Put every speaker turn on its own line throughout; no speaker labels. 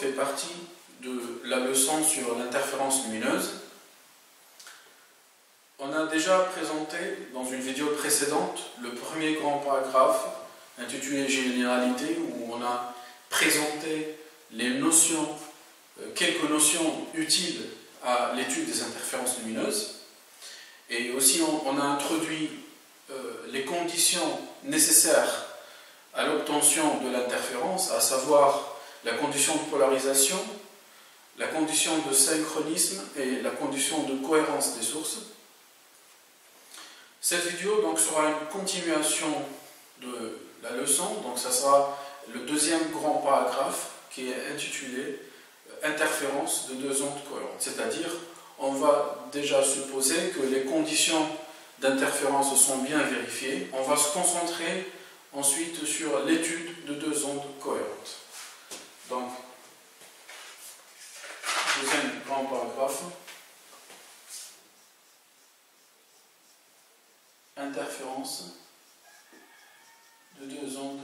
fait partie de la leçon sur l'interférence lumineuse. On a déjà présenté dans une vidéo précédente le premier grand paragraphe intitulé Généralité, où on a présenté les notions, quelques notions utiles à l'étude des interférences lumineuses. Et aussi on a introduit les conditions nécessaires à l'obtention de l'interférence, à savoir la condition de polarisation, la condition de synchronisme et la condition de cohérence des sources. Cette vidéo donc sera une continuation de la leçon, donc ça sera le deuxième grand paragraphe qui est intitulé Interférence de deux ondes cohérentes, c'est-à-dire on va déjà supposer que les conditions d'interférence sont bien vérifiées. On va se concentrer ensuite sur l'étude de deux ondes cohérentes. Donc, deuxième grand paragraphe. Interférence de deux ondes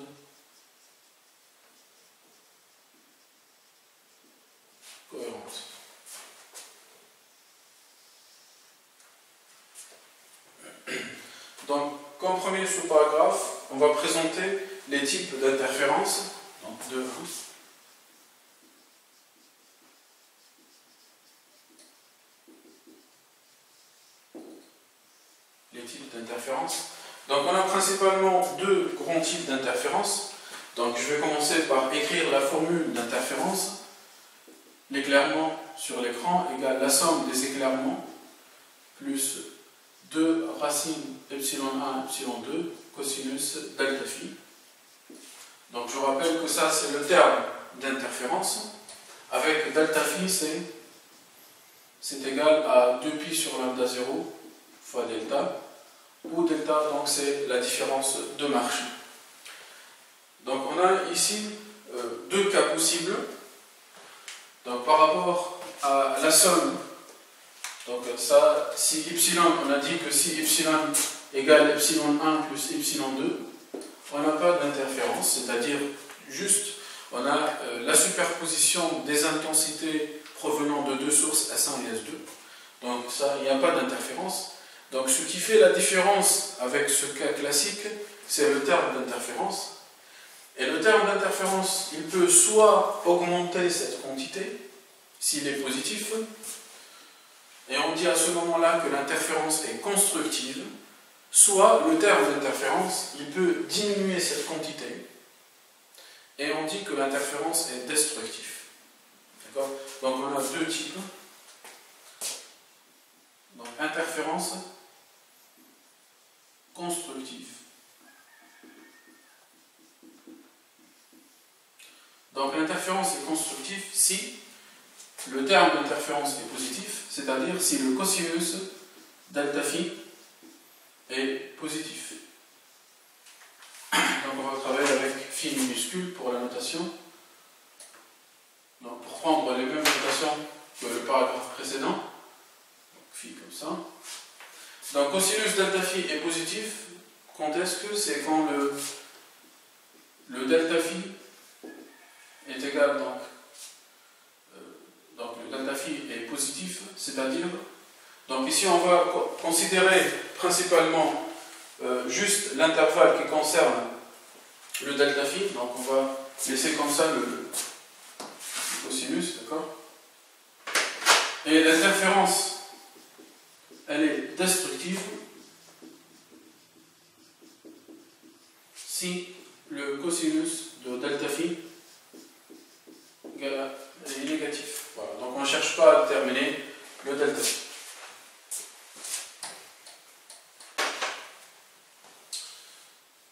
cohérentes. Donc, comme premier sous-paragraphe, on va présenter les types d'interférences. Donc, les types d'interférences. Donc, on a principalement deux grands types d'interférences. Donc, je vais commencer par écrire la formule d'interférence. L'éclairement sur l'écran égale la somme des éclairements plus 2 racine epsilon 1, epsilon 2, cosinus delta phi. Donc je rappelle que ça c'est le terme d'interférence. Avec delta phi c'est égal à 2pi sur lambda 0 fois delta, où delta donc c'est la différence de marge. Donc on a ici deux cas possibles. Donc par rapport à la somme, donc ça, si epsilon, on a dit que si epsilon égale epsilon 1 plus epsilon 2, on n'a pas d'interférence, c'est-à-dire juste, on a la superposition des intensités provenant de deux sources S1 et S2. Donc ça, il n'y a pas d'interférence. Donc ce qui fait la différence avec ce cas classique, c'est le terme d'interférence. Et le terme d'interférence, il peut soit augmenter cette quantité, s'il est positif, et on dit à ce moment-là que l'interférence est constructive, soit le terme d'interférence, il peut diminuer cette quantité, et on dit que l'interférence est destructive. D'accord ? Donc on a deux types. Donc interférence constructive. Donc l'interférence est constructive si le terme d'interférence est positif, c'est-à-dire si le cosinus delta phi est positif. Donc on va travailler avec phi minuscule pour la notation. Donc pour prendre les mêmes notations que le paragraphe précédent, donc phi comme ça. Donc cosinus delta phi est positif, quand est-ce que c'est quand le delta phi est égal donc le delta phi est positif, c'est-à-dire, donc ici on va considérer principalement juste l'intervalle qui concerne le delta phi, donc on va laisser comme ça le cosinus, d'accord? Et l'interférence, elle est destructive si le cosinus de delta phi est négatif. Voilà. Donc on ne cherche pas à déterminer le delta phi.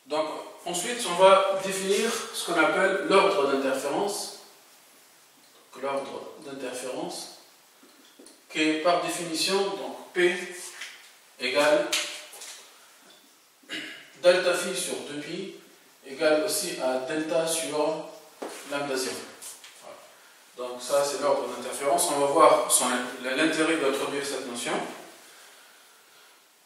Donc ensuite on va définir ce qu'on appelle l'ordre d'interférence. L'ordre d'interférence qui est par définition donc P égale delta phi sur 2pi égale aussi à delta sur lambda 0. Donc ça c'est l'ordre d'interférence. On va voir l'intérêt d'introduire cette notion.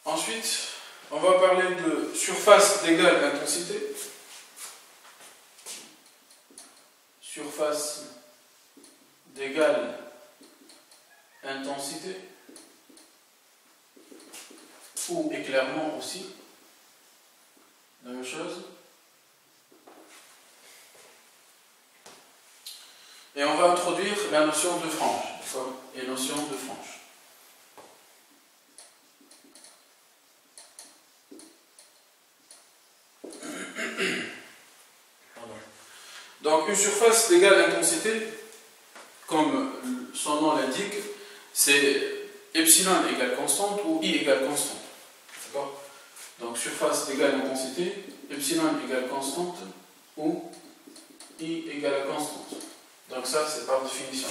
Ensuite, on va parler de surface d'égale intensité. Surface d'égale intensité ou éclairement aussi, la même chose. Et on va introduire la notion de frange, d'accord, et notion de frange. Donc une surface d'égale intensité, comme son nom l'indique, c'est epsilon égale constante ou I égale constante. D'accord? Donc surface d'égale intensité, epsilon égale constante ou I égale constante. Donc ça, c'est par définition.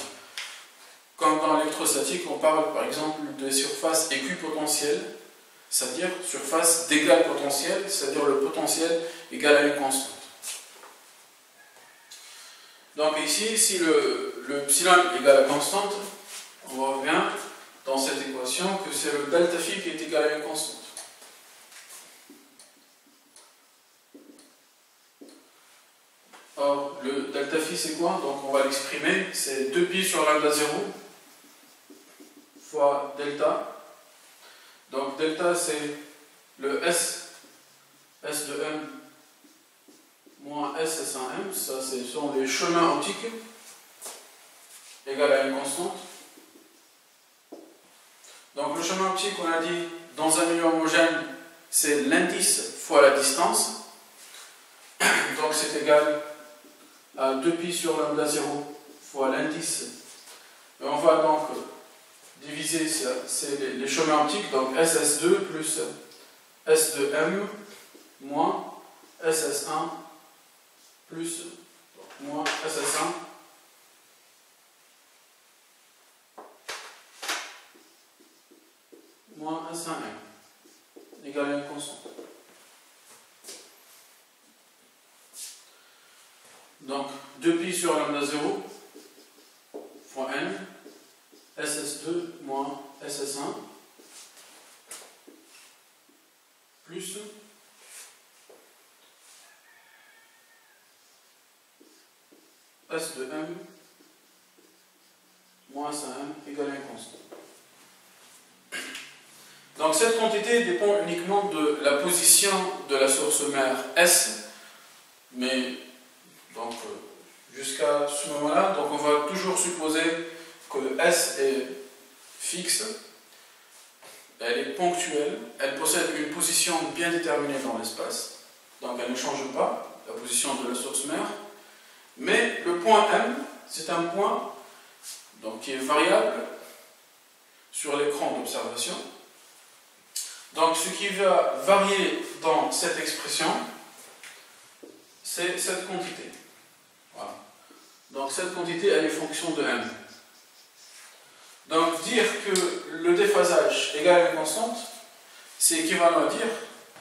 Comme dans l'électrostatique, on parle par exemple de surface équipotentielle, c'est-à-dire surface d'égal potentiel, c'est-à-dire le potentiel égal à une constante. Donc ici, si le epsilon égale à constante, on revient dans cette équation que c'est le delta phi qui est égal à une constante. Or, le delta phi c'est quoi? Donc on va l'exprimer, c'est 2pi sur lambda 0 fois delta. Donc delta c'est le S de M moins SS1M, ça ce sont les chemins optiques égal à une constante. Donc le chemin optique, on a dit, dans un milieu homogène, c'est l'indice fois la distance. Donc c'est égal à 2pi sur lambda 0 fois l'indice. Et on va donc diviser les chemins optiques, donc SS2 plus S2M moins SS1 plus moins SS1 moins S1M égale à une constante. Donc 2pi sur lambda 0 fois n, SS2 moins SS1 plus S de M moins S1M égale à une constante. Donc cette quantité dépend uniquement de la position de la source mère S, mais donc jusqu'à ce moment-là, donc on va toujours supposer que S est fixe, elle est ponctuelle, elle possède une position bien déterminée dans l'espace, donc elle ne change pas, la position de la source mère, mais le point M, c'est un point donc, qui est variable sur l'écran d'observation. Donc ce qui va varier dans cette expression, c'est cette quantité. Voilà. Donc cette quantité, elle est fonction de M. Donc dire que le déphasage égale à une constante, c'est équivalent à dire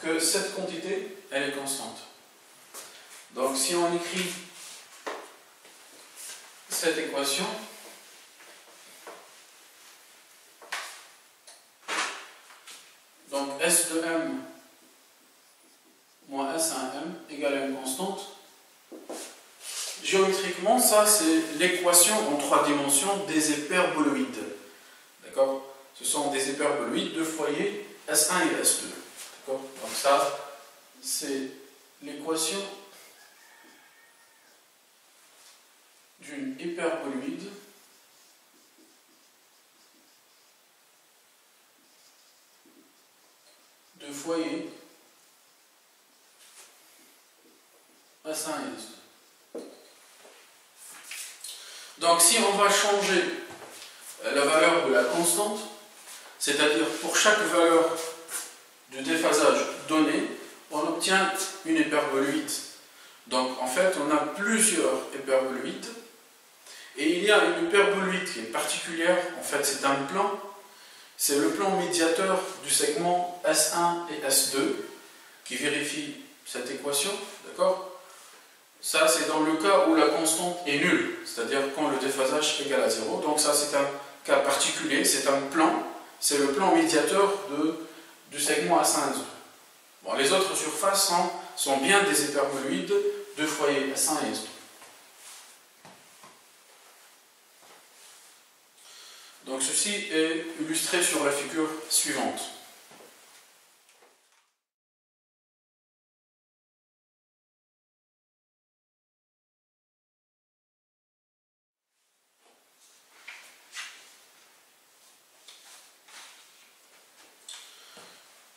que cette quantité, elle est constante. Donc si on écrit cette équation, donc S de M moins S1M égale à une constante, géométriquement, ça c'est l'équation en 3 dimensions des hyperboloïdes. D'accord? Ce sont des hyperboloïdes de foyer S1 et S2. D'accord? Donc ça, c'est l'équation d'une hyperboloïde de foyer S1 et S2. Donc si on va changer la valeur de la constante, c'est-à-dire pour chaque valeur de déphasage donné, on obtient une hyperboloïde. Donc en fait, on a plusieurs hyperboloïdes, et il y a une hyperboloïde qui est particulière, en fait c'est un plan, c'est le plan médiateur du segment S1 et S2 qui vérifie cette équation, d'accord? Ça c'est dans le cas où la constante est nulle, c'est-à-dire quand le déphasage est égal à 0, donc ça c'est un cas particulier, c'est un plan, c'est le plan médiateur du segment S1 et S2. Bon, les autres surfaces sont bien des hyperboloïdes de foyer S1 et S2. Donc ceci est illustré sur la figure suivante.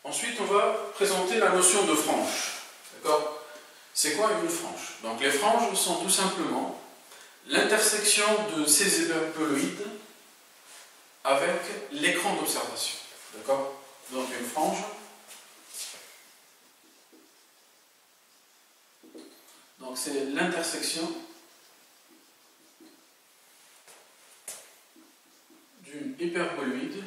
Ensuite, on va présenter la notion de frange. D'accord? C'est quoi une frange? Donc les franges sont tout simplement l'intersection de ces hyperboloïdes avec l'écran d'observation. D'accord? Donc une frange, donc c'est l'intersection d'une hyperboloïde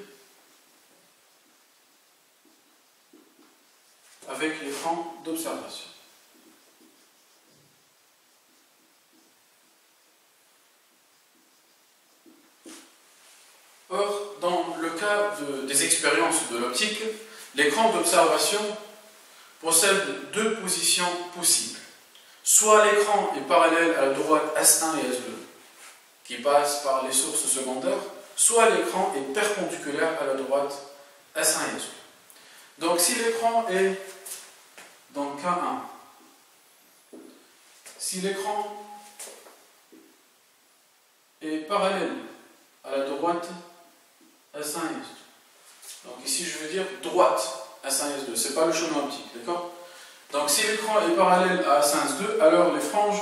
avec l'écran d'observation. Or, dans le cas des expériences de l'optique, l'écran d'observation possède deux positions possibles. Soit l'écran est parallèle à la droite S1 et S2, qui passe par les sources secondaires, soit l'écran est perpendiculaire à la droite S1 et S2. Donc si l'écran est dans K1, si l'écran est parallèle à la droite S1 et S2, donc ici je veux dire droite S1 et S2, ce n'est pas le chemin optique, d'accord? Donc si l'écran est parallèle à S1 et S2, alors les franges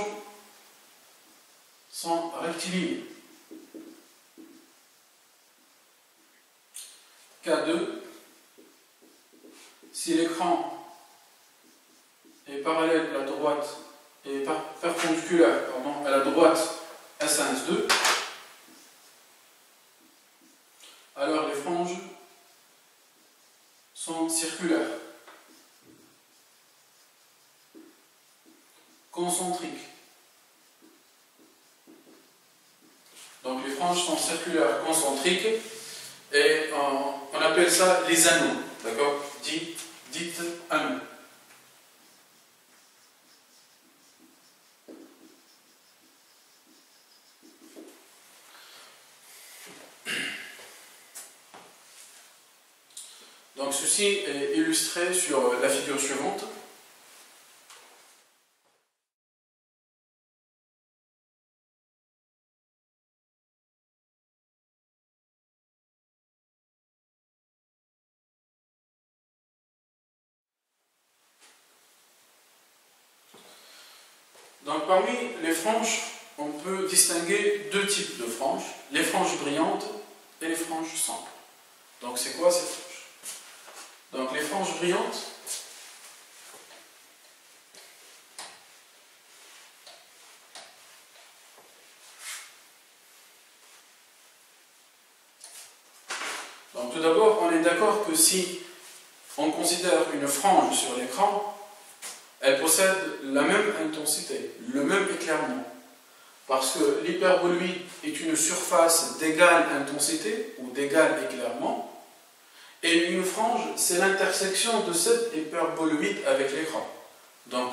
sont rectilignes. K2, si l'écran est parallèle à la droite et perpendiculaire à la droite S1 S2, alors les franges sont circulaires, concentriques. Donc les franges sont circulaires, concentriques, et on appelle ça les anneaux, d'accord? Dites anneaux. Donc ceci est illustré sur la figure suivante. Donc parmi les franges, on peut distinguer deux types de franges, les franges brillantes et les franges sombres. Donc c'est quoi ces franges? Donc les franges brillantes, donc tout d'abord on est d'accord que si on considère une frange sur l'écran, elle possède la même intensité, le même éclairement. Parce que l'hyperboloïde est une surface d'égale intensité ou d'égal éclairement. Et une frange, c'est l'intersection de cette hyperboloïde avec l'écran. Donc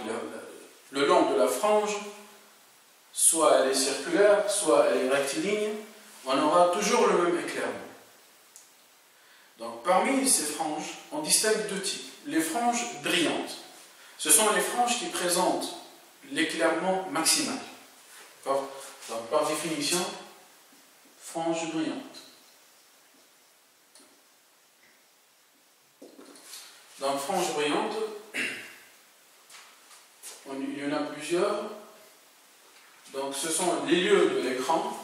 le long de la frange, soit elle est circulaire, soit elle est rectiligne, on aura toujours le même éclairement. Donc parmi ces franges, on distingue deux types. Les franges brillantes. Ce sont les franges qui présentent l'éclairement maximal. Donc, par définition, frange brillante. Donc, frange brillante, il y en a plusieurs. Donc, ce sont les lieux de l'écran.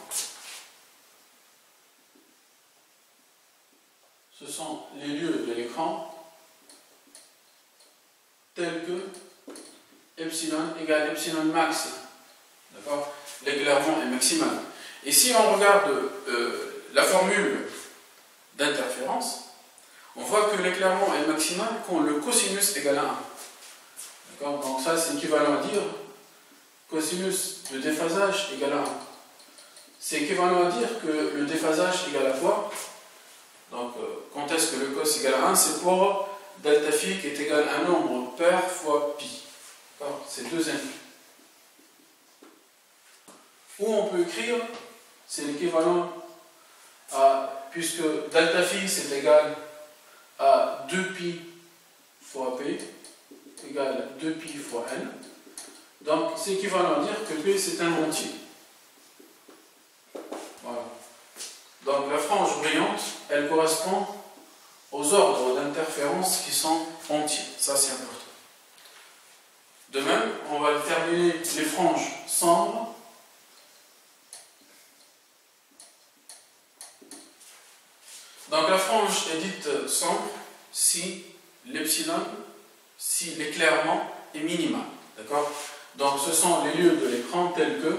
Ce sont les lieux de l'écran tels que epsilon égale epsilon max. D'accord? L'éclairement est maximal. Et si on regarde la formule d'interférence, on voit que l'éclairement est maximal quand le cosinus égale à 1. D'accord? Donc ça c'est équivalent à dire cosinus de déphasage égale à 1. C'est équivalent à dire que le déphasage égale à quoi? Donc quand est-ce que le cos égale à 1? C'est pour delta phi qui est égal à un nombre pair fois pi. C'est deux infinis. Ou on peut écrire, c'est l'équivalent puisque delta phi c'est égal à 2pi fois p égale 2pi fois n. Donc c'est équivalent à dire que p c'est un entier. Voilà. Donc la frange brillante, elle correspond aux ordres d'interférence qui sont entiers. Ça c'est important. De même, on va terminer les franges sombres. Donc la frange est dite sombre si l'epsilon, si l'éclairement est minimal. D'accord? Donc ce sont les lieux de l'écran tels que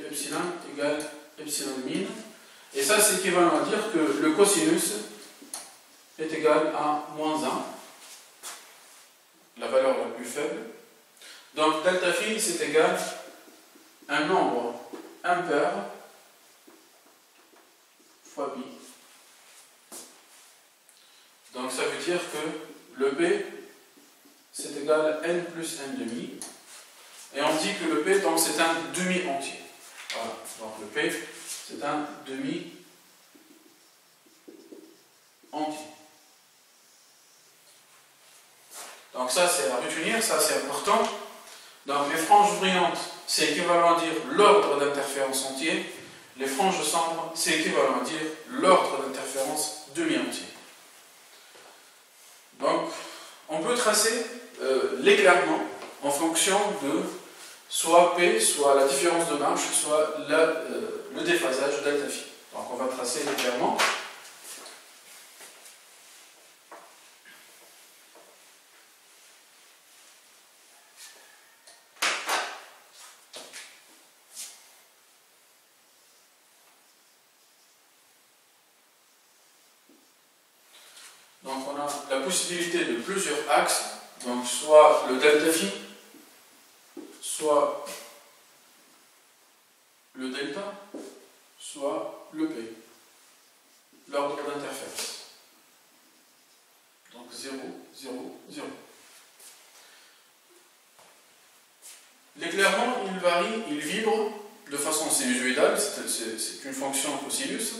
epsilon égale epsilon min. Et ça c'est équivalent à dire que le cosinus est égal à moins 1, la valeur la plus faible. Donc delta phi c'est égal à un nombre impair fois pi. Donc ça veut dire que le p c'est égal à n plus n demi. Et on dit que le p donc c'est un demi entier. Voilà. Donc le p c'est un demi entier. Donc ça c'est à retenir, ça c'est important. Donc les franges brillantes c'est équivalent à dire l'ordre d'interférence entier. Les franges sombres c'est équivalent à dire l'ordre d'interférence demi-entier. Donc on peut tracer l'éclairement en fonction de soit P, soit la différence de marche, soit le déphasage delta phi. Donc on va tracer l'éclairement. Donc on a la possibilité de plusieurs axes, donc soit le delta phi, soit le delta, soit le p, l'ordre d'interférence. Donc 0, 0, 0. L'éclairement, il varie, il vibre de façon sinusoïdale, c'est une fonction cosinus,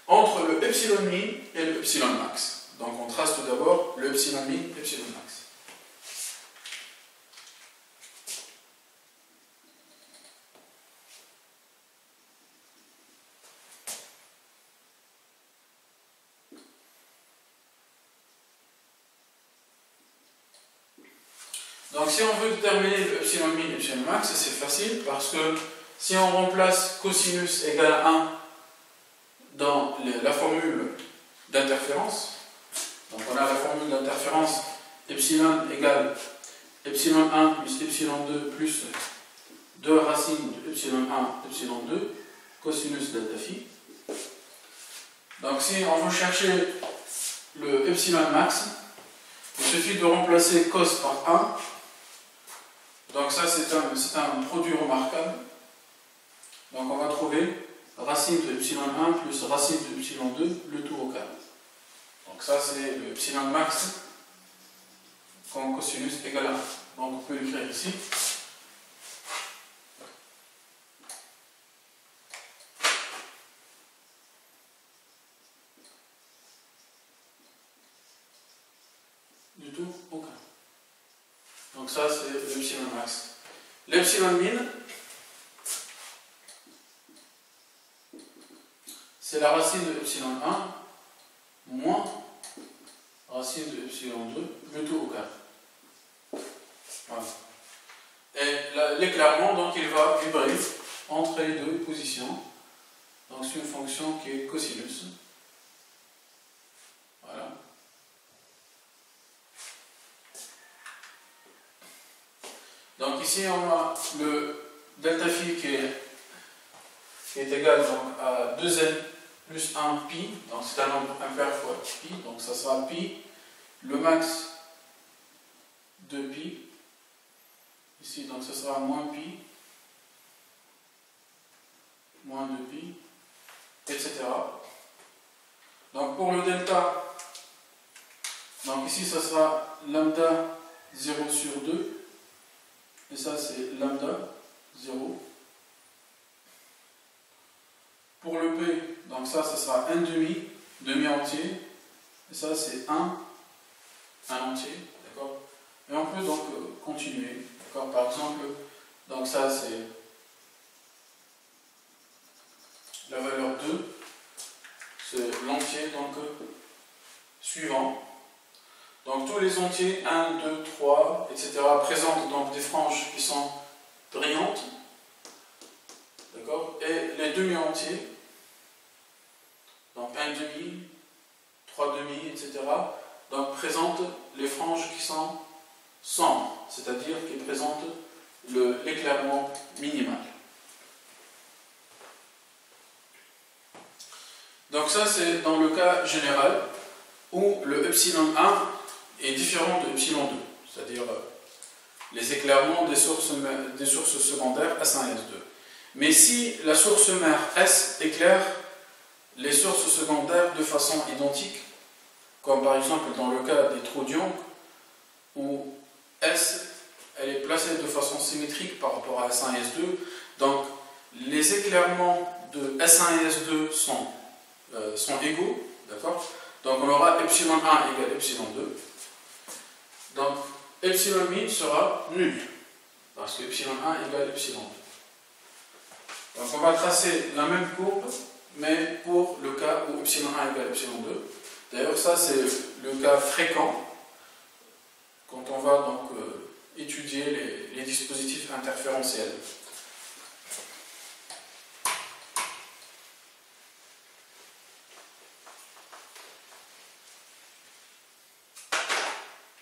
entre le epsilon min et le epsilon max. Donc on trace tout d'abord le epsilon min, epsilon max. Donc si on veut déterminer le epsilon min et epsilon max, c'est facile parce que si on remplace cosinus égale 1 dans la formule d'interférence, donc on a la formule d'interférence epsilon égale epsilon 1 plus epsilon 2 plus 2 racines de epsilon 1 epsilon 2 cosinus delta phi. Donc si on veut chercher le epsilon max, il suffit de remplacer cos par 1. Donc ça c'est un produit remarquable. Donc on va trouver racine de epsilon 1 plus racine de epsilon 2, le tout au carré. Donc ça c'est le epsilon max quand cosinus égale à 1. Donc on peut l'écrire ici. Du tout au carré. Donc ça c'est l'epsilon max. L'epsilon min, c'est la racine de epsilon 1 moins racine de epsilon 2, le tout au carré. Voilà. Et l'éclairement, donc, il va vibrer entre les deux positions. Donc c'est une fonction qui est cosinus. Voilà. Donc ici on a le delta phi qui est égal donc, à 2n plus 1 pi, donc c'est un nombre impair fois pi, donc ça sera pi, le max de pi, ici donc ça sera moins pi, moins 2 pi, etc. Donc pour le delta, donc ici ça sera lambda 0 sur 2. Et ça, c'est lambda, 0. Pour le P, donc ça sera 1 demi, demi entier. Et ça, c'est 1 entier. D'accord? Et on peut donc continuer. D'accord? Par exemple, donc ça, c'est la valeur 2. C'est l'entier donc suivant. Donc tous les entiers 1, 2, 3, etc. présentent donc des franges qui sont brillantes. D'accord? Et les demi-entiers, donc 1 demi, 3 demi, etc. donc présentent les franges qui sont sombres, c'est-à-dire qui présentent l'éclairement minimal. Donc ça c'est dans le cas général où le epsilon 1 est différent de epsilon 2, c'est-à-dire les éclairements des sources secondaires S1 et S2. Mais si la source mère S éclaire les sources secondaires de façon identique, comme par exemple dans le cas des trous de Young, où S elle est placée de façon symétrique par rapport à S1 et S2, donc les éclairements de S1 et S2 sont égaux, d'accord? Donc on aura epsilon 1 égale epsilon 2. Donc epsilon min sera nul, parce que epsilon 1 égale epsilon 2. Donc on va tracer la même courbe, mais pour le cas où epsilon 1 égale epsilon 2. D'ailleurs ça c'est le cas fréquent quand on va donc étudier les dispositifs interférentiels.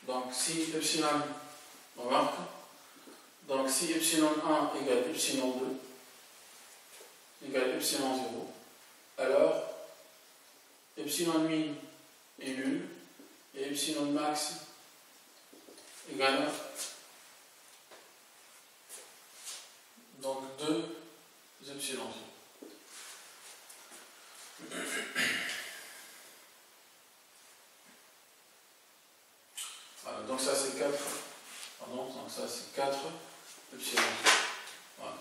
Donc si epsilon, on remarque, donc si epsilon 1 égale epsilon 2 égale epsilon 0, alors epsilon min est nul et epsilon max égale donc 2 epsilon 0. Voilà, donc ça c'est 4. Pardon, donc ça c'est 4 epsilon 0. Voilà.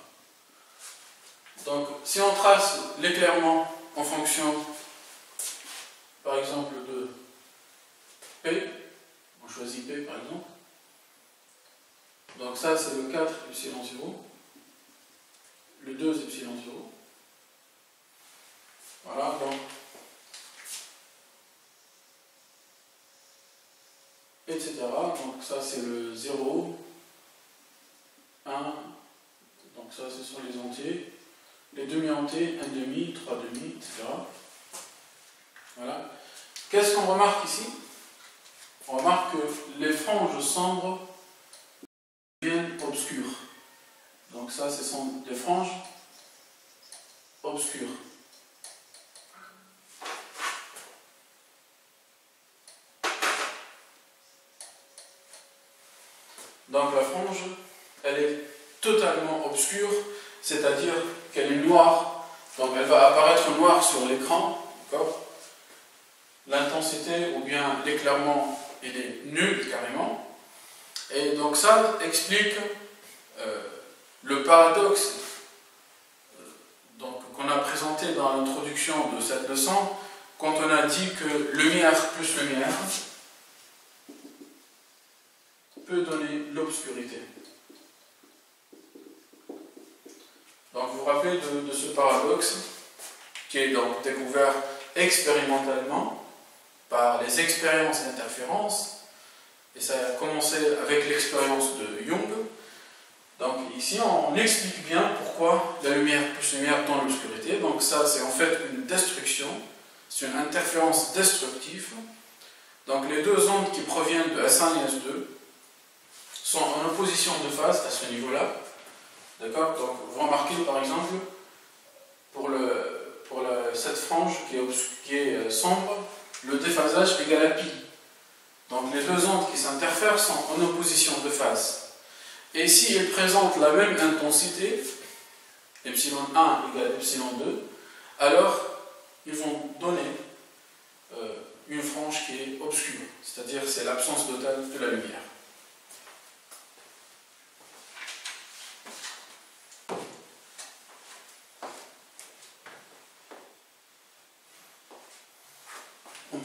Donc si on trace l'éclairement en fonction par exemple de P, on choisit P par exemple, donc ça c'est le 4 epsilon 0, le 2 epsilon 0, voilà, donc etc. Donc ça c'est le 0, 1, donc ça ce sont les entiers, les demi-entiers, 1 demi, 3 demi, etc. Voilà. Qu'est-ce qu'on remarque ici? On remarque que les franges sombres deviennent obscures. Donc ça, ce sont des franges obscures. Donc la frange, elle est totalement obscure, c'est-à-dire qu'elle est noire. Donc elle va apparaître noire sur l'écran. L'intensité ou bien l'éclairement, il est nul carrément. Et donc ça explique le paradoxe qu'on a présenté dans l'introduction de cette leçon, quand on a dit que lumière plus lumière peut donner l'obscurité. Donc vous vous rappelez de ce paradoxe qui est donc découvert expérimentalement par les expériences d'interférence, et ça a commencé avec l'expérience de Young. Donc ici on explique bien pourquoi la lumière plus lumière dans l'obscurité. Donc ça c'est en fait une destruction, c'est une interférence destructive. Donc les deux ondes qui proviennent de S1 et S2 sont en opposition de phase à ce niveau-là. D'accord? Donc vous remarquez par exemple pour cette frange qui est sombre, le déphasage égale à pi. Donc les deux ondes qui s'interfèrent sont en opposition de phase. Et si elles présentent la même intensité, epsilon 1 égale epsilon 2, alors ils vont donner une frange qui est obscure, c'est-à-dire c'est l'absence totale de la lumière.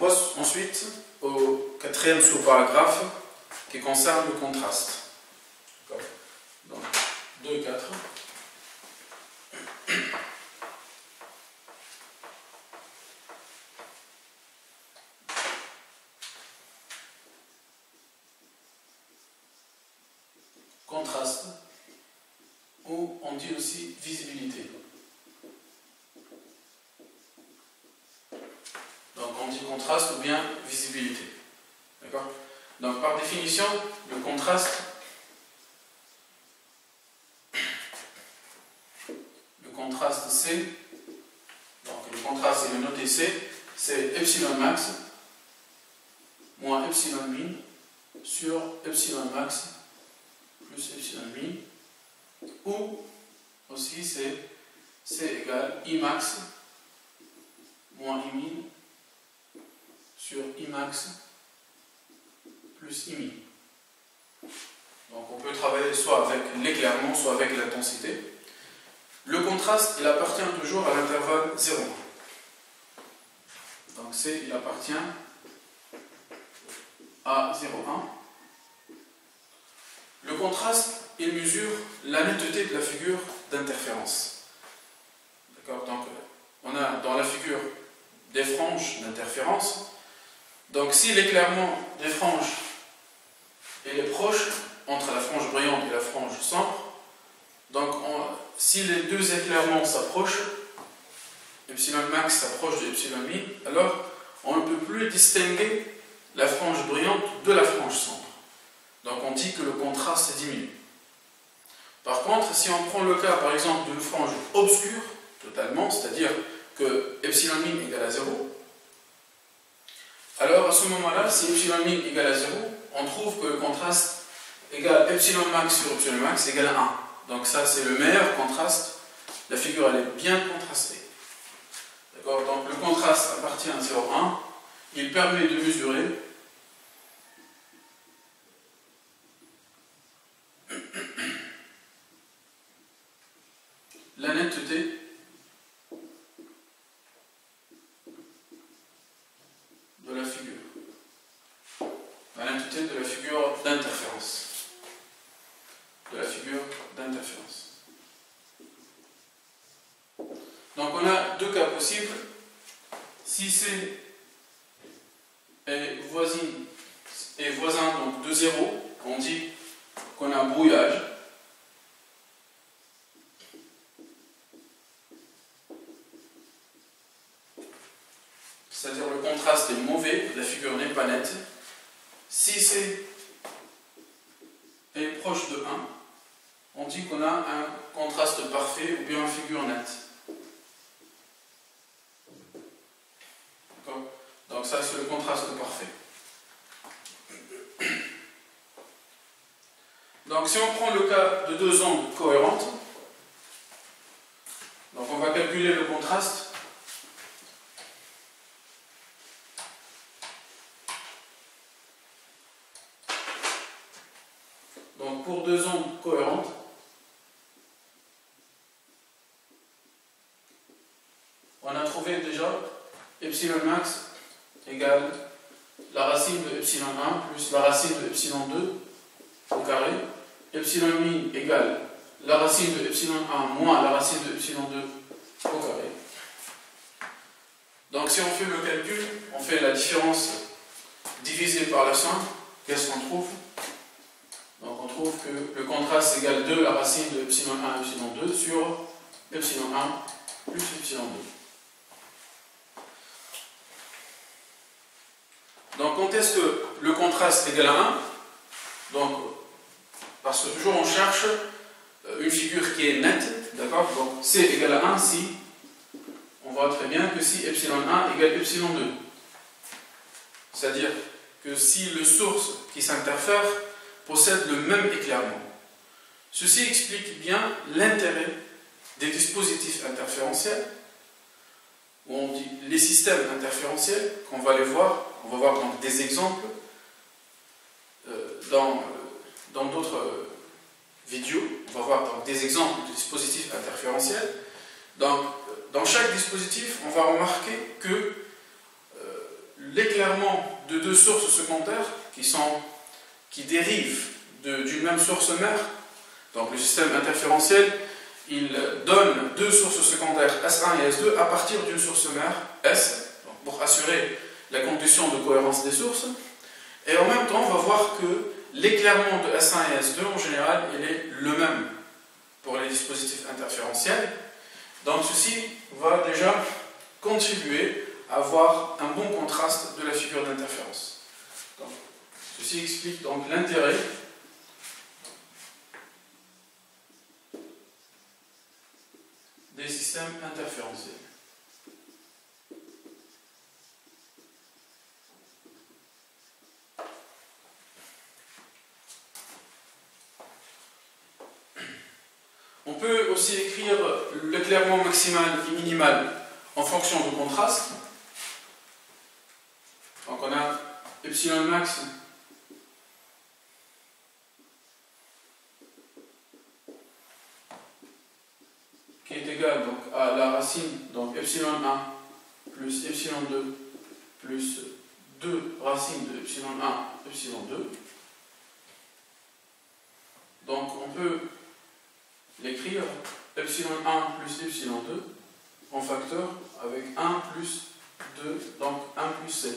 passe ensuite au quatrième sous-paragraphe qui concerne le contraste. Donc, 2,4. Contraste, ou on dit aussi visibilité. Donc on dit contraste ou bien visibilité. D'accord? Donc par définition, le contraste C, donc le contraste est noté C, c'est epsilon max moins epsilon min sur epsilon max plus epsilon min, ou aussi c'est C égale I max moins I min sur I max plus I min. Donc on peut travailler soit avec l'éclairement, soit avec l'intensité. Le contraste, il appartient toujours à l'intervalle 0,1. Donc C, il appartient à 0,1. Le contraste, il mesure la netteté de la figure d'interférence. D'accord? Donc on a dans la figure des franges d'interférence. Donc si l'éclairement des franges est proche entre la frange brillante et la frange sombre, donc si les deux éclairements s'approchent, epsilon max s'approche de epsilon min, alors on ne peut plus distinguer la frange brillante de la frange sombre. Donc on dit que le contraste diminue. Par contre, si on prend le cas par exemple d'une frange obscure totalement, c'est-à-dire que epsilon min égale à 0, alors à ce moment-là, si epsilon min égale à 0, on trouve que le contraste égale epsilon max sur epsilon max égale à 1. Donc ça, c'est le meilleur contraste. La figure, elle est bien contrastée. D'accord? Donc le contraste appartient à 0,1. Il permet de mesurer la netteté de la figure. La netteté de la figure d'interférence. Donc on a deux cas possibles. Si C est voisin donc de 0, on dit qu'on a un brouillage. C'est-à-dire le contraste est mauvais, la figure n'est pas nette. Si C est proche de 1, on dit qu'on a un contraste parfait ou bien une figure nette. D'accord? Donc ça, c'est le contraste parfait. Donc si on prend le cas de deux ondes cohérentes, donc on va calculer le contraste. Donc pour deux ondes cohérentes, on a trouvé déjà epsilon max égale la racine de epsilon 1 plus la racine de epsilon 2 au carré. Epsilon min égale la racine de epsilon 1 moins la racine de epsilon 2 au carré. Donc si on fait le calcul, on fait la différence divisée par la somme, qu'est-ce qu'on trouve? Donc on trouve que le contraste égale 2 la racine de epsilon 1 epsilon 2 sur epsilon 1 plus epsilon 2. Donc quand est-ce que le contraste égale à 1? Donc, parce que toujours on cherche une figure qui est nette, d'accord? Donc C égale à 1 si, on voit très bien que si epsilon 1 égale epsilon 2. C'est-à-dire que si le source qui s'interfère possède le même éclairement. Ceci explique bien l'intérêt des dispositifs interférentiels, où on dit les systèmes interférentiels, qu'on va les voir, on va voir donc des exemples dans d'autres vidéos, on va voir donc des exemples de dispositifs interférentiels. Donc, dans chaque dispositif, on va remarquer que l'éclairement de deux sources secondaires qui dérivent d'une même source mère. Donc le système interférentiel, il donne deux sources secondaires S1 et S2 à partir d'une source mère S, pour assurer la condition de cohérence des sources. Et en même temps, on va voir que l'éclairement de S1 et S2, en général, il est le même pour les dispositifs interférentiels. Donc ceci va déjà contribuer à avoir un bon contraste de la figure d'interférence. Ceci explique donc l'intérêt des systèmes interférentiels. On peut aussi écrire l'éclairement maximal et minimal en fonction du contraste. Donc on a epsilon max qui est égal donc à la racine, donc epsilon 1 plus epsilon 2 plus 2 racines de epsilon 1 epsilon 2. Donc on peut l'écrire epsilon 1 plus epsilon 2 en facteur avec 1 plus 2, donc 1 plus c.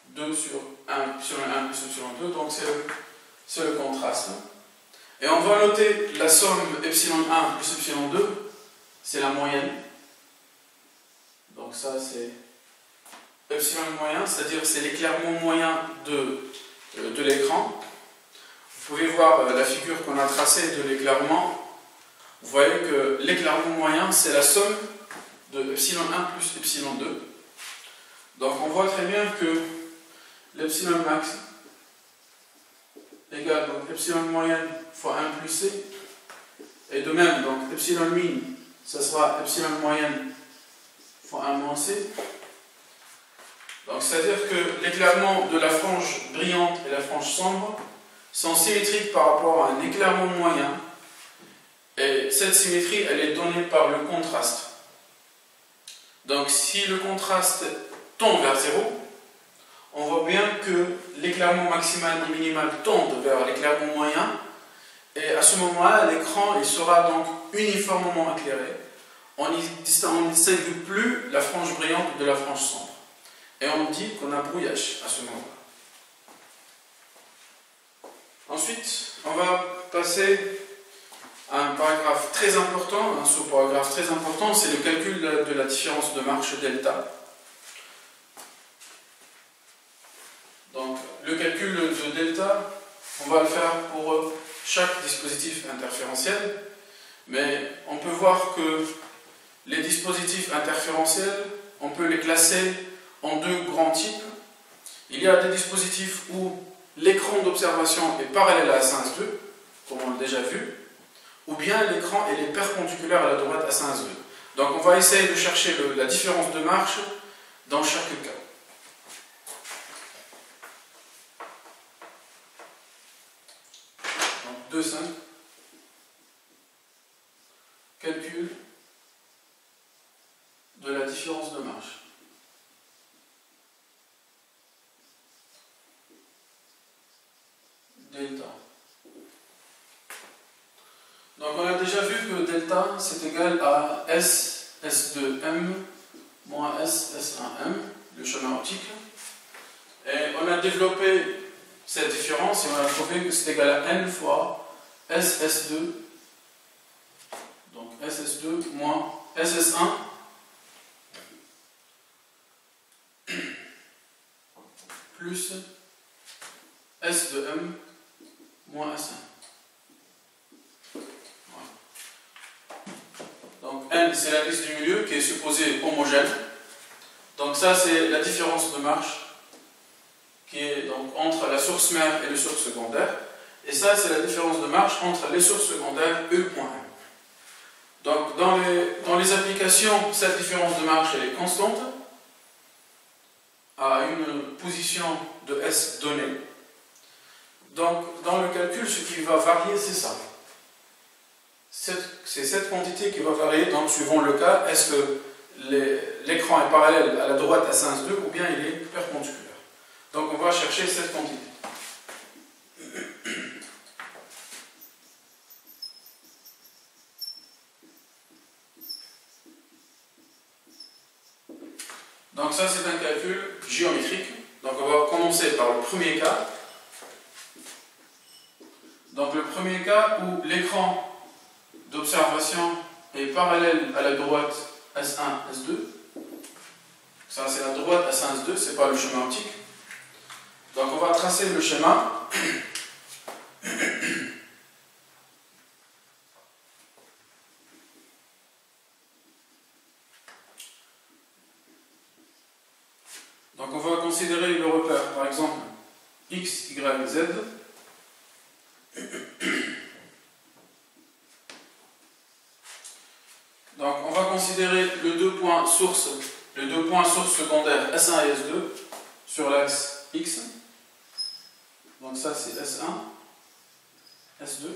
2 sur 1, epsilon 1 plus epsilon 2, donc c'est le contraste. Et on va noter la somme epsilon 1 plus epsilon 2, c'est la moyenne. Donc ça c'est epsilon moyen, c'est-à-dire c'est l'éclairement moyen de l'écran. Vous pouvez voir la figure qu'on a tracée de l'éclairement. Vous voyez que l'éclairement moyen, c'est la somme de epsilon 1 plus epsilon 2. Donc on voit très bien que l'epsilon max égale donc epsilon moyenne fois 1 plus c. Et de même, donc epsilon min, ça sera epsilon moyenne fois 1 moins c. Donc c'est-à-dire que l'éclairement de la frange brillante et la frange sombre sont symétriques par rapport à un éclairement moyen, et cette symétrie elle est donnée par le contraste. Donc si le contraste tend vers 0, on voit bien que l'éclairement maximal et minimal tendent vers l'éclairement moyen, et à ce moment-là l'écran il sera donc uniformément éclairé. On ne distingue plus la frange brillante de la frange sombre, et on dit qu'on a brouillage à ce moment-là. Ensuite, on va passer à un paragraphe très important, un sous-paragraphe très important, c'est le calcul de la différence de marche delta. Donc, le calcul de delta, on va le faire pour chaque dispositif interférentiel, mais on peut voir que les dispositifs interférentiels, on peut les classer en deux grands types. Il y a des dispositifs où l'écran d'observation est parallèle à S1S2, comme on l'a déjà vu, ou bien l'écran est perpendiculaire à la droite à S1S2. Donc on va essayer de chercher la différence de marche dans chaque cas. Donc 2,5. Calcul de la différence de marche. Delta. Donc on a déjà vu que delta c'est égal à S, S2M moins S, S1M, le chemin optique. Et on a développé cette différence et on a trouvé que c'est égal à N fois SS2, donc SS2 moins SS1 plus S2M moins S1. Voilà. Donc N c'est la liste du milieu qui est supposée homogène. Donc ça c'est la différence de marche qui est donc entre la source mère et les sources secondaires. Et ça c'est la différence de marche entre les sources secondaires E.M. Donc dans les applications, cette différence de marche elle est constante à une position de S donnée. Donc, dans le calcul, ce qui va varier, c'est ça. C'est cette quantité qui va varier, donc, suivant le cas. Est-ce que l'écran est parallèle à la droite S1, S2 ou bien il est perpendiculaire. Donc on va chercher cette quantité. Donc ça c'est un calcul géométrique. Donc on va commencer par le premier cas. Donc le premier cas où l'écran d'observation est parallèle à la droite S1, S2. Ça c'est la droite S1, S2, c'est pas le schéma optique. Donc on va tracer le schéma. Donc on va considérer le repère, par exemple, x, y, z. Donc on va considérer les deux points sources secondaires S1 et S2 sur l'axe x. Donc ça c'est S1, S2.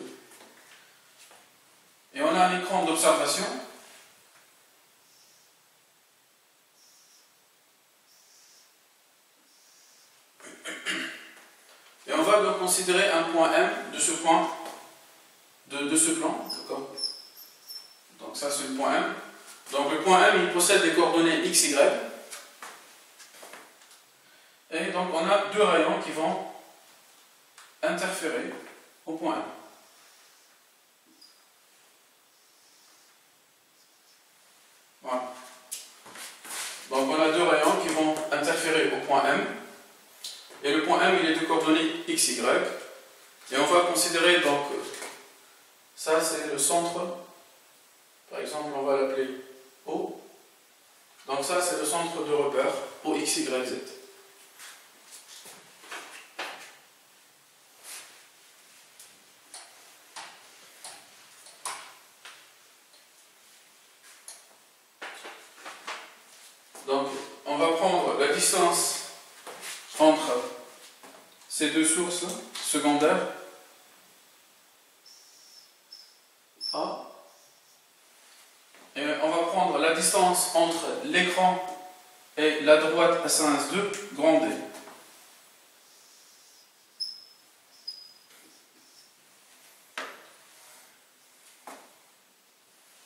Et on a un écran d'observation. Et on va donc considérer un point M de ce point, de ce plan. D'accord. Donc ça c'est le point M. Donc le point M il possède des coordonnées x, y. Et donc on a deux rayons qui vont interférer au point M. Voilà. Donc on a deux rayons qui vont interférer au point M. Et le point M il est de coordonnées x, y. Et on va considérer donc, ça c'est le centre. Par exemple on va l'appeler O. Donc ça c'est le centre de repère O, x, y, z. Donc, on va prendre la distance entre ces deux sources secondaires, A, et on va prendre la distance entre l'écran et la droite S1, S2, grand D.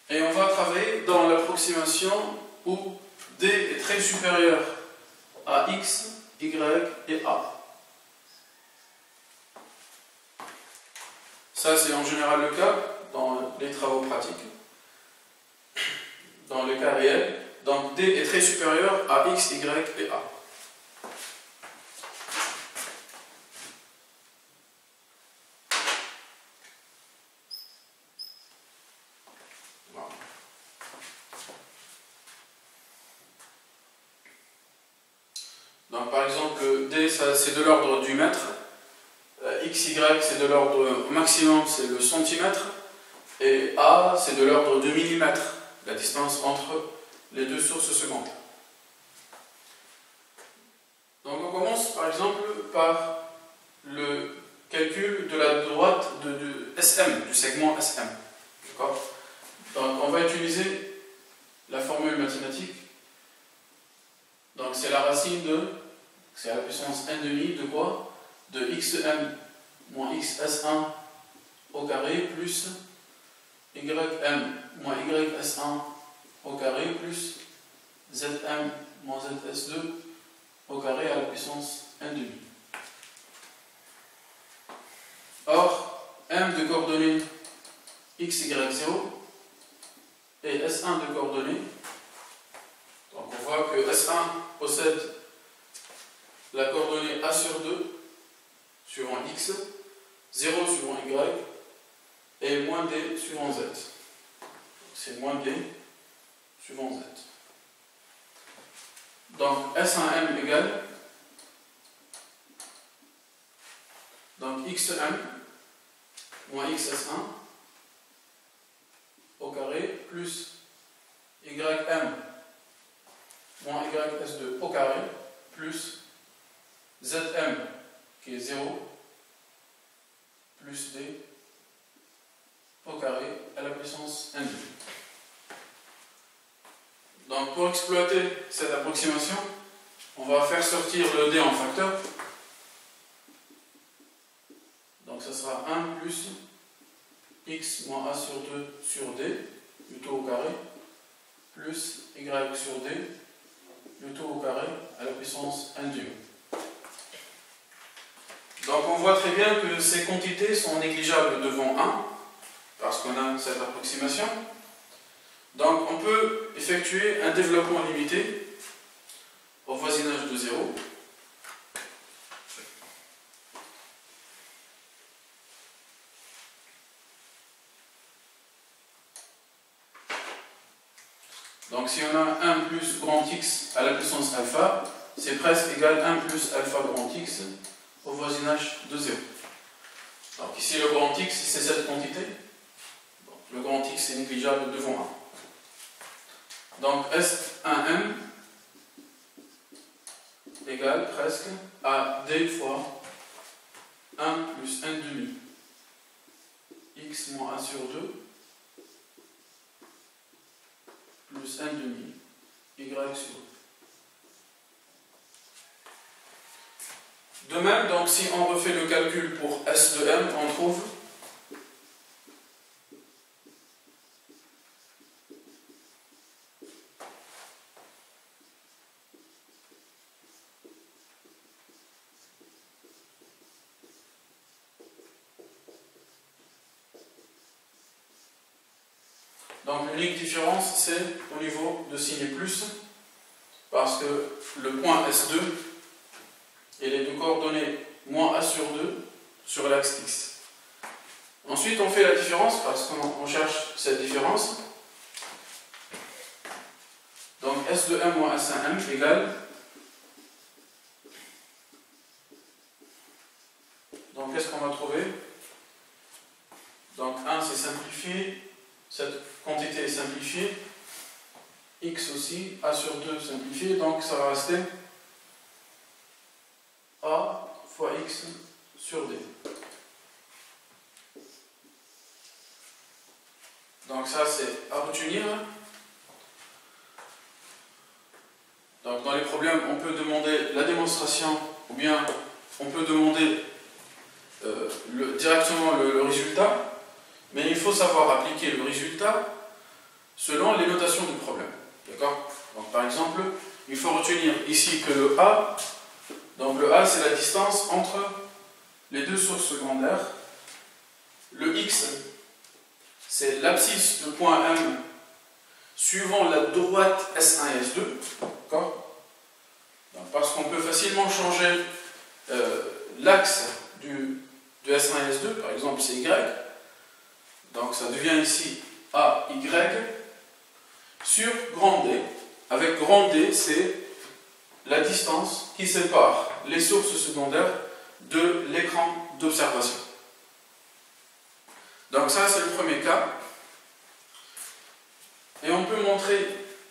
Et on va travailler dans l'approximation où D est très supérieur à X, Y et A. Ça, c'est en général le cas dans les travaux pratiques. Dans le cas réel, donc D est très supérieur à X, Y et A. Voilà. Donc par exemple, D c'est de l'ordre du mètre, X, Y c'est de l'ordre maximum, c'est le centimètre, et A c'est de l'ordre de millimètre, la distance entre les deux sources secondaires. Donc on commence par exemple par le calcul de la droite de SM, du segment SM. D'accord ? Donc on va utiliser la formule mathématique. Donc c'est la racine de, c'est à la puissance n demi de quoi? De xm moins xs1 au carré plus ym moins ys1 au carré plus zm moins zs2 au carré à la puissance n demi. Or, m de coordonnées x, y, 0 et S1 de coordonnées. Donc on voit que S1 possède la coordonnée A sur 2 suivant x, 0 suivant y et moins d suivant z. C'est moins d suivant z. Donc S1m égale donc xm moins xs1 au carré plus ym moins ys2 au carré plus zm qui est 0 plus d au carré à la puissance n2. Donc pour exploiter cette approximation, on va faire sortir le d en facteur. Donc ça sera 1 plus x moins a sur 2 sur d, du tout au carré, plus y sur d, du tout au carré, à la puissance 1 du. Donc on voit très bien que ces quantités sont négligeables devant 1, parce qu'on a cette approximation. Donc on peut effectuer un développement limité au voisinage de 0. Donc si on a 1 plus grand x à la puissance alpha, c'est presque égal à 1 plus alpha grand x au voisinage de 0. Donc ici le grand x c'est cette quantité. Donc, le grand x est négligeable devant 1. Donc S1m égale presque à d fois 1 plus 1 demi x moins a sur 2 plus 1 demi y sur 2. De même, donc, si on refait le calcul pour S de m, on trouve donc l'unique différence c'est au niveau de signe plus, parce que le point S2 il est de coordonnées moins a sur 2 sur l'axe x. Ensuite on fait la différence parce qu'on cherche cette différence. Donc S de m moins S1m égale, donc qu'est-ce qu'on va trouver? Donc 1 c'est simplifié, cette quantité est simplifiée, x aussi, a sur 2 simplifié, donc ça va rester a fois x sur d. Donc ça c'est à retenir. Donc dans les problèmes on peut demander la démonstration ou bien on peut demander directement le résultat, mais il faut savoir appliquer le résultat selon les notations du problème. D'accord? Donc par exemple, il faut retenir ici que le A, donc le A c'est la distance entre les deux sources secondaires. Le X c'est l'abscisse de point M suivant la droite S1 et S2. D'accord? Parce qu'on peut facilement changer l'axe de S1 et S2, par exemple c'est Y. Donc ça devient ici AY sur grand D. Avec grand D, c'est la distance qui sépare les sources secondaires de l'écran d'observation. Donc ça, c'est le premier cas. Et on peut montrer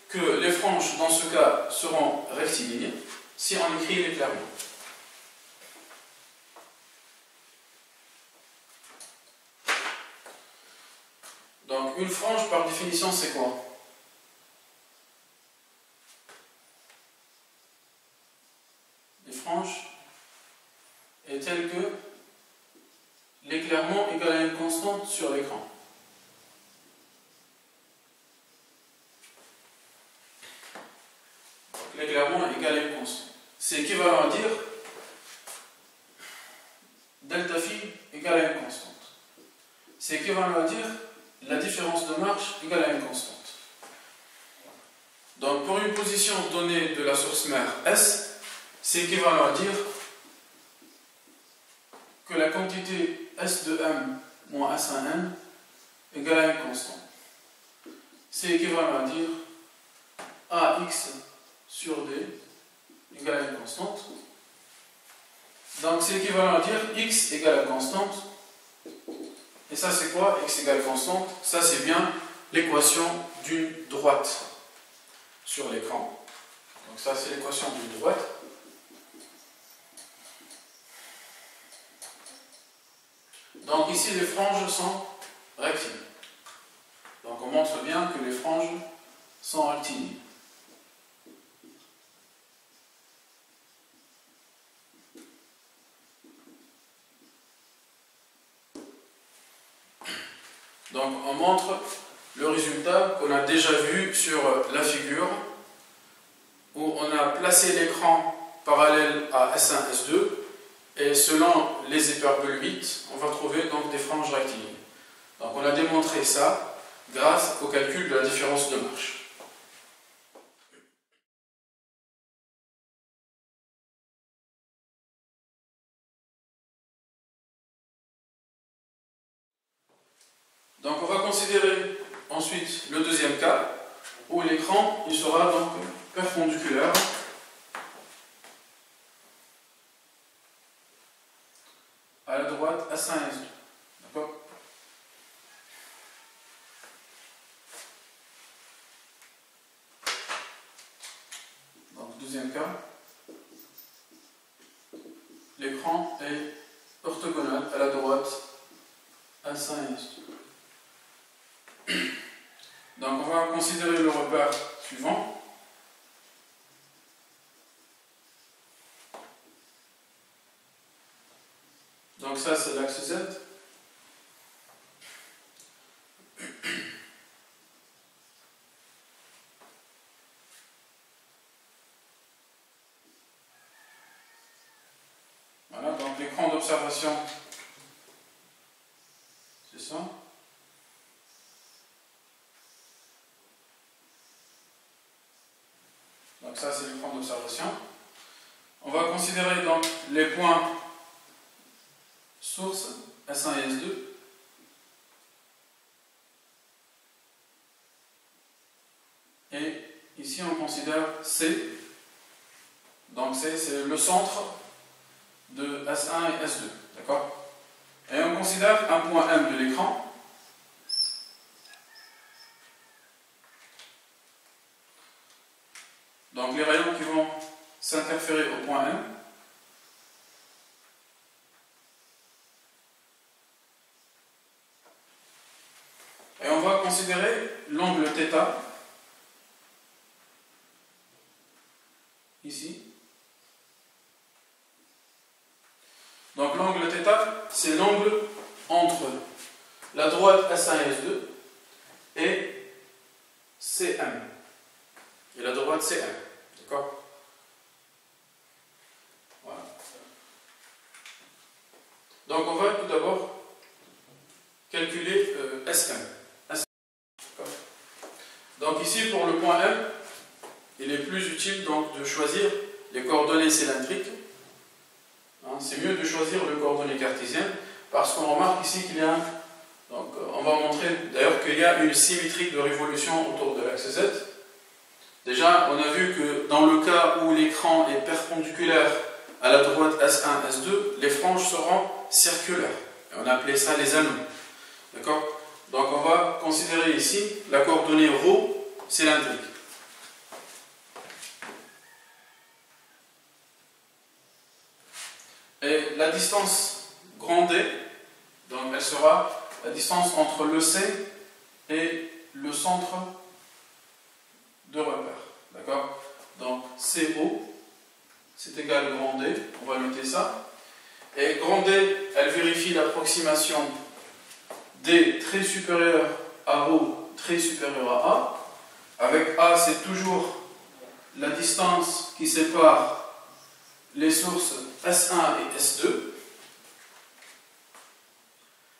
que les franges, dans ce cas, seront rectilignes si on écrit les clairement. Donc une frange, par définition, c'est quoi? Les franges est telle que l'éclairement égale à une constante sur l'écran. L'éclairement égale à une constante. C'est équivalent à dire delta phi égale à une constante. C'est équivalent à dire la différence de marche égale à une constante. Donc pour une position donnée de la source mère S, c'est équivalent à dire que la quantité S de m moins S1n égale à une constante. C'est équivalent à dire AX sur D égale à une constante. Donc c'est équivalent à dire X égale à constante. Et ça c'est quoi? X égale constante. Ça c'est bien l'équation d'une droite sur l'écran. Donc ça c'est l'équation d'une droite. Donc ici les franges sont rectilignes. Donc on montre bien que les franges sont rectilignes. Donc on montre le résultat qu'on a déjà vu sur la figure, où on a placé l'écran parallèle à S1, S2, et selon les hyperboloïdes, on va trouver donc des franges rectilignes. Donc on a démontré ça grâce au calcul de la différence de marche. Donc on va considérer ensuite le deuxième cas, où l'écran il sera donc perpendiculaire à la droite S1 et S2. D'accord ? Donc deuxième cas, l'écran est orthogonal à la droite S1 et S2. Donc on va considérer le repère suivant. Donc ça c'est l'axe Z. Voilà, donc l'écran d'observation, c'est ça. Donc ça c'est l'écran d'observation. On va considérer donc les points sources S1 et S2. Et ici on considère C. Donc C c'est le centre de S1 et S2. D'accord ? Et on considère un point M de l'écran. Donc les rayons qui vont s'interférer au point M. Et on va considérer l'angle θ, ici. Donc l'angle θ, c'est l'angle entre la droite S1 et S2 et CM. Et la droite CM. D'accord ? Voilà. Donc on va tout d'abord calculer SM. Donc ici pour le point M, il est plus utile donc de choisir les coordonnées cylindriques. C'est mieux de choisir le coordonnées cartésien parce qu'on remarque ici qu'il y a, donc on va montrer d'ailleurs qu'il y a une symétrie de révolution autour de l'axe Z. Déjà, on a vu que dans le cas où l'écran est perpendiculaire à la droite S1, S2, les franges seront circulaires. Et on a appelé ça les anneaux. D'accord ? Donc on va considérer ici la coordonnée ρ cylindrique. Et la distance grand D, donc elle sera la distance entre le C et le centre de repère. D'accord ? Donc CO, c'est égal à grand D, on va noter ça. Et grand D, elle vérifie l'approximation D très supérieur à ρ très supérieur à A. Avec A, c'est toujours la distance qui sépare les sources S1 et S2.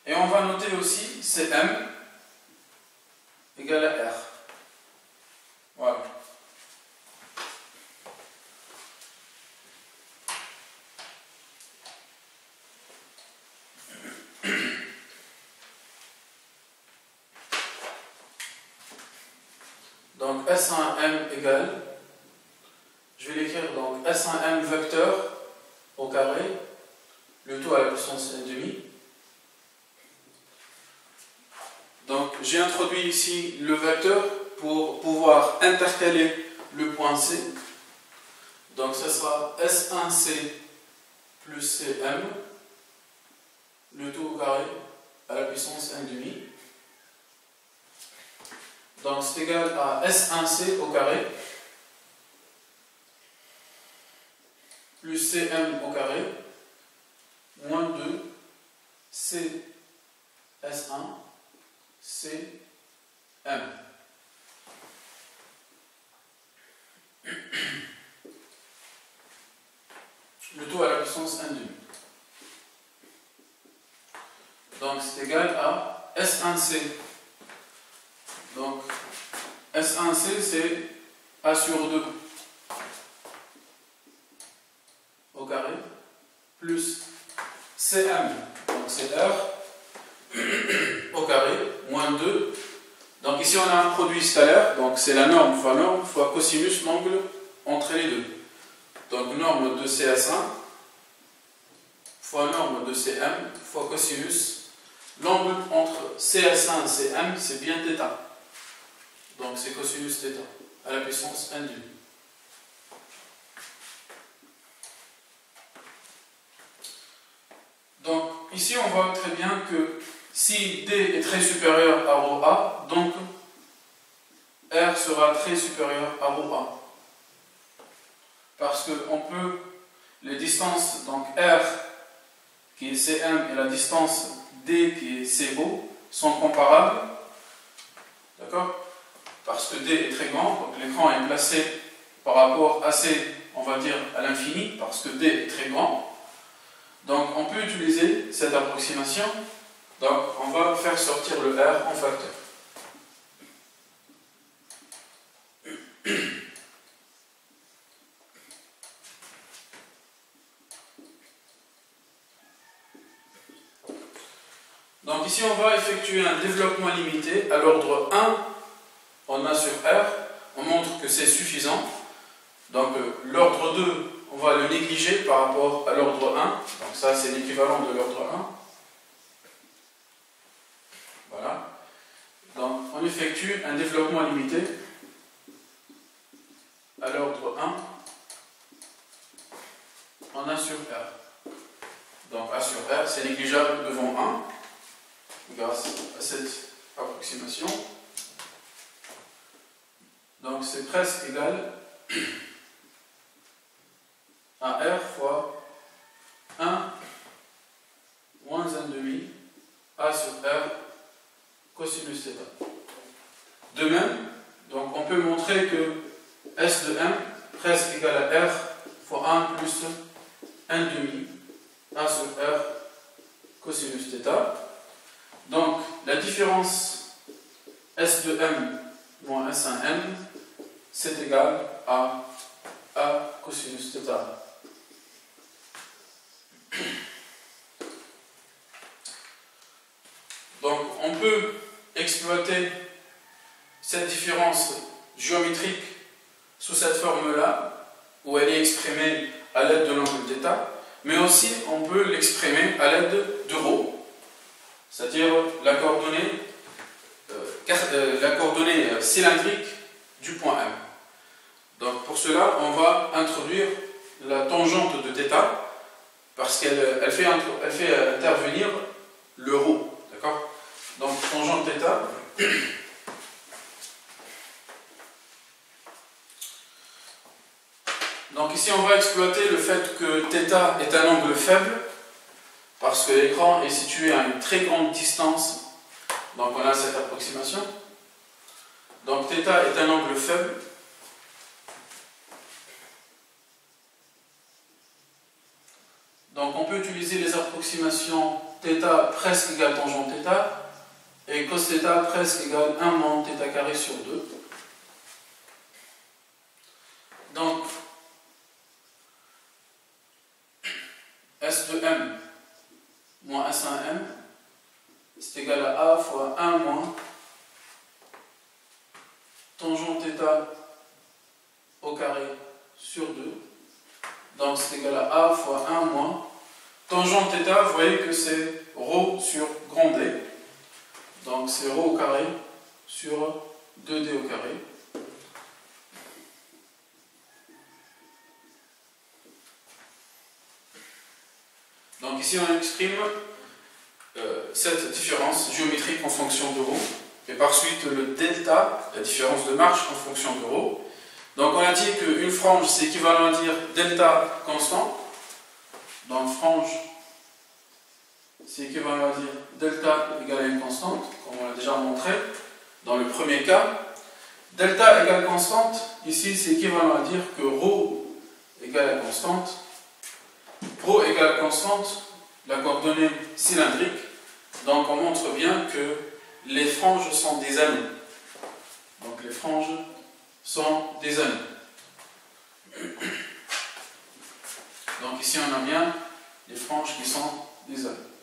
Et on va noter aussi CM égale à R. Voilà. Donc S1M égale, je vais l'écrire donc S1M vecteur au carré, le tout à la puissance 1,5. Donc j'ai introduit ici le vecteur pour pouvoir intercaler le point C. Donc ce sera S1C plus CM, le tout au carré à la puissance 1,5. Donc c'est égal à S1C au carré plus CM au carré moins 2 C S1, C, M. Le tout à la puissance 1 demi. Donc c'est égal à S1C. Donc S1C c'est A sur 2 au carré plus CM, donc c'est R au carré moins 2. Donc ici on a un produit scalaire, donc c'est la norme fois cosinus l'angle entre les deux. Donc norme de CS1 fois norme de CM fois cosinus. L'angle entre CS1 et CM c'est bien θ. Donc c'est cosinus θ à la puissance 1 demi. Donc ici on voit très bien que si D est très supérieur à ρ A, donc R sera très supérieur à ρ A. Parce que on peut, les distances, donc R qui est CM et la distance D qui est CO sont comparables. D'accord? Parce que D est très grand, donc l'écran est placé par rapport à C, on va dire à l'infini, parce que D est très grand. Donc on peut utiliser cette approximation. Donc on va faire sortir le R en facteur. Donc ici on va effectuer un développement limité à l'ordre 1, on a sur R, on montre que c'est suffisant. Donc l'ordre 2, on va le négliger par rapport à l'ordre 1, donc ça c'est l'équivalent de l'ordre 1. Voilà. Donc on effectue un développement limité à l'ordre 1, on a sur R. Donc A sur R c'est négligeable devant 1. Grâce à cette approximation. Donc c'est presque égal à R fois 1 moins 1 demi A sur R cosinus θ. De même, donc on peut montrer que S de M presque égal à R fois 1 plus 1 demi A sur R cosinus θ. Donc, la différence S de M moins S1M, c'est égal à A cosinus θ. Donc, on peut exploiter cette différence géométrique sous cette forme-là, où elle est exprimée à l'aide de l'angle θ, mais aussi on peut l'exprimer à l'aide de ρ. C'est-à-dire la coordonnée cylindrique du point M. Donc pour cela, on va introduire la tangente de θ parce qu'elle fait intervenir le ρ. D'accord? Donc tangente θ. Donc ici, on va exploiter le fait que θ est un angle faible. Parce que l'écran est situé à une très grande distance, donc on a cette approximation. Donc θ est un angle faible. Donc on peut utiliser les approximations θ presque égale tangente θ et cos θ presque égale 1 moins θ carré sur 2. Donc S de M moins S1M, c'est égal à A fois 1 moins tangente θ au carré sur 2. Donc c'est égal à A fois 1 moins tangente θ, vous voyez que c'est ρ sur grand D. Donc c'est ρ au carré sur 2D au carré. Donc ici on exprime cette différence géométrique en fonction de ρ, et par suite le delta, la différence de marche en fonction de ρ. Donc on a dit qu'une frange c'est équivalent à dire delta constant. Donc frange c'est équivalent à dire delta égale à une constante, comme on l'a déjà montré dans le premier cas. Delta égale constante, ici c'est équivalent à dire que ρ égale à constante. Ρ égale à constante, la coordonnée cylindrique. Donc on montre bien que les franges sont des anneaux. Donc les franges sont des anneaux. Donc ici on a bien les franges qui sont des anneaux.